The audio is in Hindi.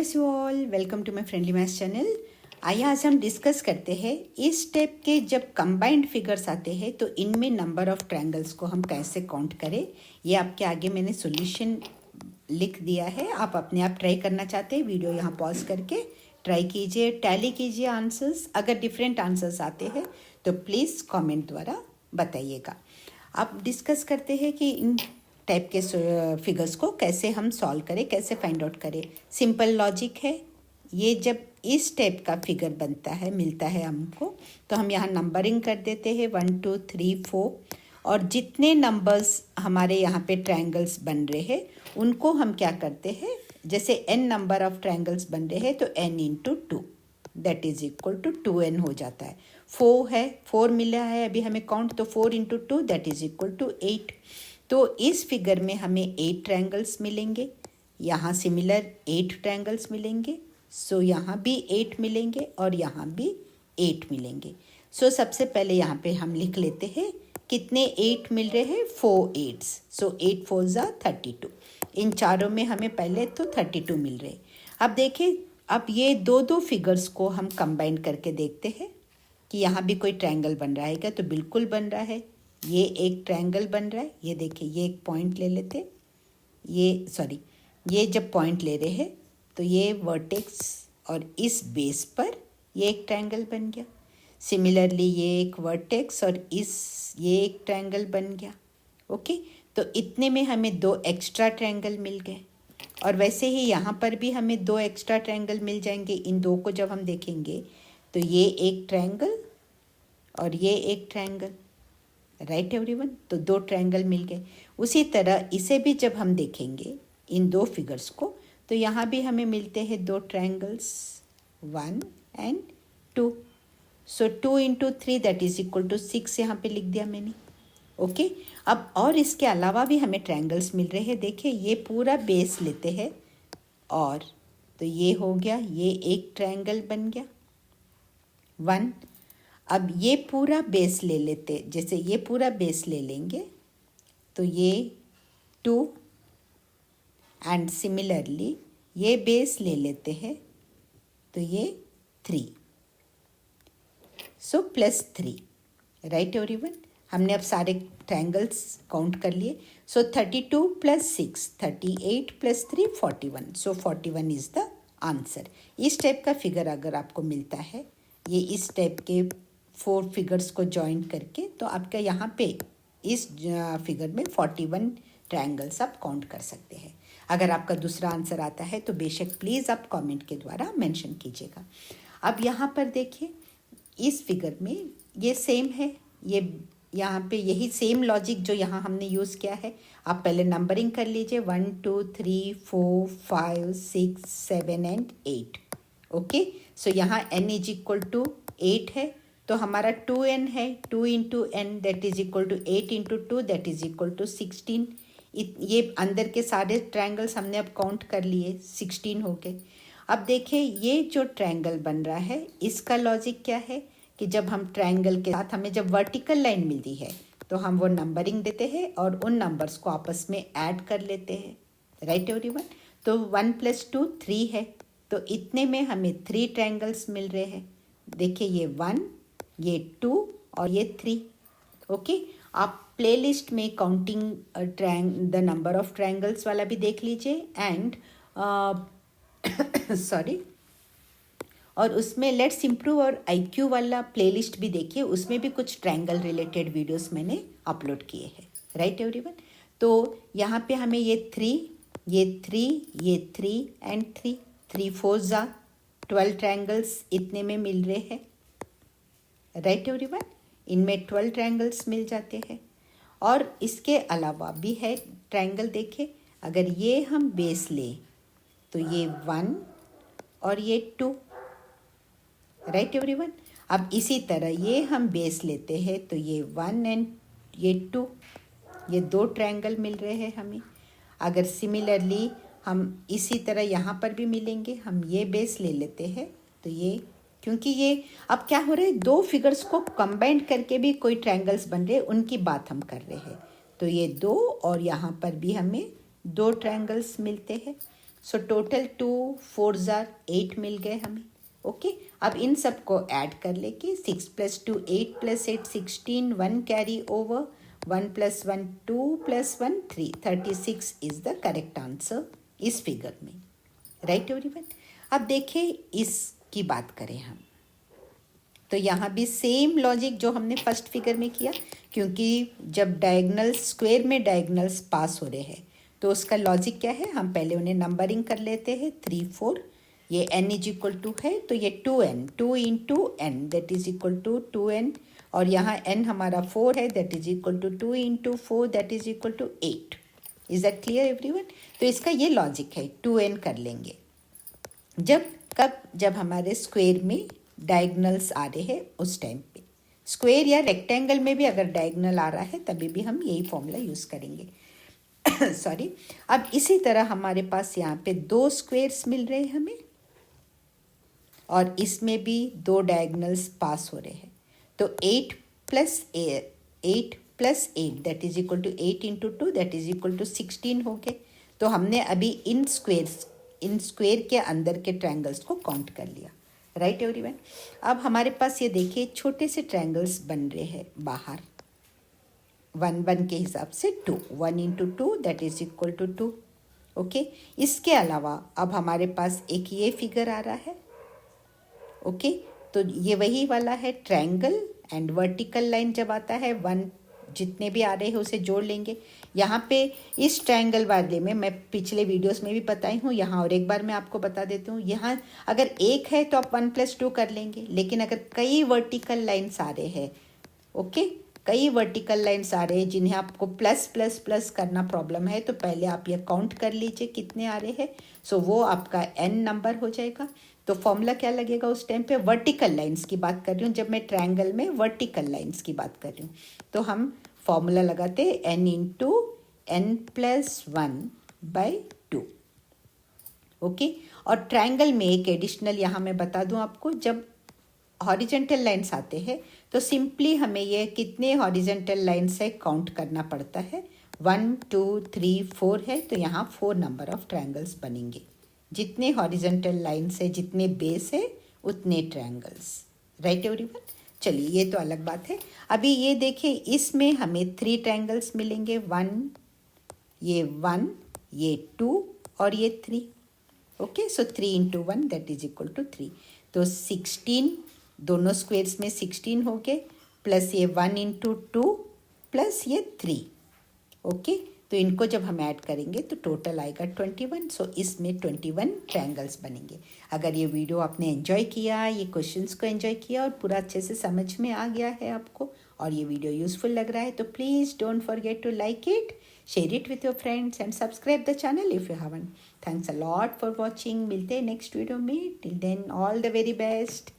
You all, welcome to my friendly maths channel. आइए आज हम डिस्कस करते हैं इस स्टेप के जब कंबाइंड फिगर्स आते हैं तो इनमें नंबर ऑफ ट्रायंगल्स को हम कैसे काउंट करें। ये आपके आगे मैंने सॉल्यूशन लिख दिया है, आप अपने आप ट्राई करना चाहते हैं वीडियो यहाँ पॉज करके ट्राई कीजिए, टैली कीजिए आंसर्स। अगर डिफरेंट आंसर्स आते हैं तो प्लीज़ कमेंट द्वारा बताइएगा। अब डिस्कस करते हैं कि इन टाइप के फिगर्स को कैसे हम सॉल्व करें, कैसे फाइंड आउट करें। सिंपल लॉजिक है। ये जब इस टाइप का फिगर बनता है, मिलता है हमको, तो हम यहाँ नंबरिंग कर देते हैं 1 2 3 4, और जितने नंबर्स हमारे यहाँ पे ट्रायंगल्स बन रहे हैं उनको हम क्या करते हैं, जैसे n नंबर ऑफ ट्रायंगल्स बन रहे हैं तो n into 2 that is equal to 2n हो जाता है। 4 है, 4 मिला है अभी हमें काउंट, तो 4 into 2 that is equal to 8। तो इस फिगर में हमें 8 ट्रायंगल्स मिलेंगे, यहाँ सिमिलर 8 ट्रायंगल्स मिलेंगे, सो यहाँ भी 8 मिलेंगे और यहाँ भी 8 मिलेंगे। सो सबसे पहले यहाँ पे हम लिख लेते हैं कितने 8 मिल रहे हैं, 4 8s, सो 8 4 ज़ा 32। इन चारों में हमें पहले तो 32 मिल रहे। अब देखिए, अब ये दो फिगर्स को हम कंबाइन करके देखते हैं कि यहाँ भी कोई ट्रायंगल बन रहा है क्या, तो बिल्कुल बन रहा है। ये एक ट्रायंगल बन रहा है, ये देखिए, ये एक पॉइंट ले लेते, ये जब पॉइंट ले रहे हैं तो ये वर्टेक्स और इस बेस पर ये एक ट्रायंगल बन गया। सिमिलरली ये एक वर्टेक्स और ये एक ट्रायंगल बन गया। ओके, तो इतने में हमें 2 एक्स्ट्रा ट्रायंगल मिल गए, और वैसे ही यहाँ पर भी हमें 2 एक्स्ट्रा ट्रायंगल मिल जाएंगे। इन दो को जब हम देखेंगे तो ये एक ट्रायंगल और ये एक ट्रायंगल, राइट एवरीवन, तो 2 ट्रायंगल मिल गए। उसी तरह इसे भी जब हम देखेंगे इन 2 फिगर्स को, तो यहाँ भी हमें मिलते हैं 2 triangles 1 and 2। So 2 into 3 that is equal to 6 यहाँ पे लिख दिया मैंने। ओके, अब और इसके अलावा भी हमें ट्रायंगल्स मिल रहे हैं। देखिए, ये पूरा बेस लेते हैं, और तो ये हो गया, ये एक ट्रायंगल बन गया 1। अब ये पूरा बेस ले लेते, जैसे ये पूरा बेस ले लेंगे तो ये 2, एंड सिमिलरली ये बेस ले लेते हैं तो ये 3, सो प्लस 3, राइट एवरीवन। हमने अब सारे ट्रायंगल्स काउंट कर लिए। सो 32 plus 6 38 plus 3 41, so 41 is the answer. इस टाइप का फिगर अगर आपको मिलता है, ये इस टाइप के 4 फिगर्स को जॉइन करके, तो आपका यहाँ पे इस फिगर में 41 ट्रायंगल्स आप काउंट कर सकते हैं। अगर आपका दूसरा आंसर आता है तो बेशक प्लीज़ आप कमेंट के द्वारा मेंशन कीजिएगा। अब यहाँ पर देखिए, इस फिगर में ये सेम है, ये यहाँ पे यही सेम लॉजिक जो यहाँ हमने यूज़ किया है। आप पहले नंबरिंग कर लीजिए 1 2 3 4 5 6 7 एंड 8। ओके, सो यहाँ n इज इक्वल टू 8 है, तो हमारा 2n है, 2 into n that is equal to 8 into 2 that is equal to 16। ये अंदर के सारे ट्रायंगल्स हमने अब काउंट कर लिए, 16 हो गए। अब देखिए, ये जो ट्रायंगल बन रहा है इसका लॉजिक क्या है कि जब हम ट्रायंगल के साथ हमें जब वर्टिकल लाइन मिलती है तो हम वो नंबरिंग देते हैं और उन नंबर्स को आपस में ऐड कर लेते हैं, राइट एवरीवन। तो 1 + 2 3 है, तो इतने में हमें 3 ट्रायंगल्स मिल रहे हैं। देखिए, ये 1, ये 2 और ये 3। ओके, आप प्लेलिस्ट में counting the number of triangles वाला भी देख लीजिए, एंड सॉरी, और उसमें लेट्स इम्प्रूव और IQ वाला प्लेलिस्ट भी देखिए, उसमें भी कुछ ट्रायंगल रिलेटेड वीडियोस मैंने अपलोड किए हैं, राइट एवरीवन। तो यहाँ पे हमें ये 3, ये 3, ये 3 एंड 3, 3 4 ज़ा 12 ट्रायंगल्स इतने में मिल रहे हैं, राइट एवरीवन। इनमें 12 ट्रायंगल्स मिल जाते हैं। और इसके अलावा भी है ट्रायंगल, देखिए, अगर ये हम बेस लें तो ये 1 और ये 2, राइट एवरीवन। अब इसी तरह ये हम बेस लेते हैं तो ये 1 एंड ये 2, ये 2 ट्रायंगल मिल रहे हैं हमें। अगर सिमिलरली हम इसी तरह यहाँ पर भी मिलेंगे, हम ये बेस ले लेते हैं तो ये, क्योंकि ये अब क्या हो रहा है, 2 फिगर्स को कंबाइंड करके भी कोई ट्रायंगल्स बन रहे हैं, उनकी बात हम कर रहे हैं। तो ये 2 और यहाँ पर भी हमें 2 ट्रायंगल्स मिलते हैं। सो टोटल 2 4 जार 8 मिल गए हमें। ओके, अब इन सब को ऐड कर लेके 6 + 2 8 + 8 16, 1 carry over, 1 + 1 2 + 1 3, 36 is the correct answer इस फिगर में। Right everyone. अब देखिए इसकी बात करें हम, तो यहाँ भी सेम लॉजिक जो हमने फर्स्ट फिगर में किया, क्योंकि जब डायगनल्स स्क्वायर में डायगनल्स पास हो रहे हैं तो उसका लॉजिक क्या है, हम पहले उन्हें नंबरिंग कर लेते हैं 3 4, ये n = 2 है तो ये 2n 2 × n that is equal to 2n, और यहाँ n हमारा 4 है that is equal to 2 × 4 that is equal to 8। Is that clear everyone. तो इसका ये लॉजिक है, 2n कर लेंगे जब हमारे स्क्वायर में डायगनल्स आ रहे हैं उस टाइम पे। स्क्वायर या रेक्टेंगल में भी अगर डायगनल आ रहा है तभी भी हम यही फॉर्मूला यूज़ करेंगे। सॉरी। अब इसी तरह हमारे पास यहाँ पे 2 स्क्वायर्स मिल रहे हैं हमें, और इसमें भी 2 डायगनल्स पास हो रहे हैं, तो 8 + 8 that is equal to 8 × 2 that is equal to 16 हो गए। तो हमने अभी इन स्क्वायर के अंदर के ट्रायंगल्स को काउंट कर लिया। Right everyone. अब हमारे पास ये देखिए छोटे से ट्रायंगल्स बन रहे हैं बाहर, 1 1 के हिसाब से 2, 1 × 2 that is equal to 2। Okay, इसके अलावा अब हमारे पास एक ये फिगर आ रहा है। ओके, तो ये वही वाला है ट्रायंगल एंड वर्टिकल लाइन जब आता है 1 जितने भी आ रहे हैं उसे जोड़ लेंगे। यहाँ पे इस ट्रायंगल वाले में मैं पिछले वीडियोस में भी बताई हूँ, यहाँ और एक बार मैं आपको बता देती हूँ। यहाँ अगर एक है तो आप 1 + 2 कर लेंगे, लेकिन अगर कई वर्टिकल लाइन्स आ रहे हैं, ओके, कई वर्टिकल लाइन्स आ रहे हैं जिन्हें आपको प्लस प्लस प्लस करना प्रॉब्लम है, तो पहले आप ये काउंट कर लीजिए कितने आ रहे हैं। सो वो आपका n नंबर हो जाएगा। तो फॉर्मूला क्या लगेगा उस टाइम पे, वर्टिकल लाइन्स की बात कर रही हूँ, जब मैं ट्रायंगल में वर्टिकल लाइन्स की बात कर रही हूँ तो हम फॉर्मूला लगाते हैं n × n + 1/2। ओके, और ट्रायंगल में एक एडिशनल यहाँ मैं बता दूँ आपको, जब हॉरिजेंटल लाइन्स आते हैं तो सिंपली हमें ये कितने हॉरिजेंटल लाइन्स है काउंट करना पड़ता है। 1 2 3 4 है, तो यहाँ 4 नंबर ऑफ ट्रायंगल्स बनेंगे। जितने हॉरिजेंटल लाइन्स है, जितने बेस है, उतने ट्रायंगल्स। Right everyone. चलिए, ये तो अलग बात है। अभी ये देखिए, इसमें हमें 3 ट्रायंगल्स मिलेंगे, 1 ये 2 और ये 3। Okay, so 3 × 1 that is equal to 3। तो 16 दोनों स्क्वेयर्स में 16 हो गए, प्लस ये 1 × 2 प्लस ये 3। ओके, तो इनको जब हम ऐड करेंगे तो टोटल आएगा 21। सो इसमें 21 ट्रायंगल्स बनेंगे। अगर ये वीडियो आपने एंजॉय किया, ये क्वेश्चंस को एंजॉय किया और पूरा अच्छे से समझ में आ गया है आपको, और ये वीडियो यूजफुल लग रहा है, तो please don't forget to like it, share it with your friends and subscribe the channel if you haven't. Thanks a lot for watching. मिलते हैं नेक्स्ट वीडियो में। Till then all the very best.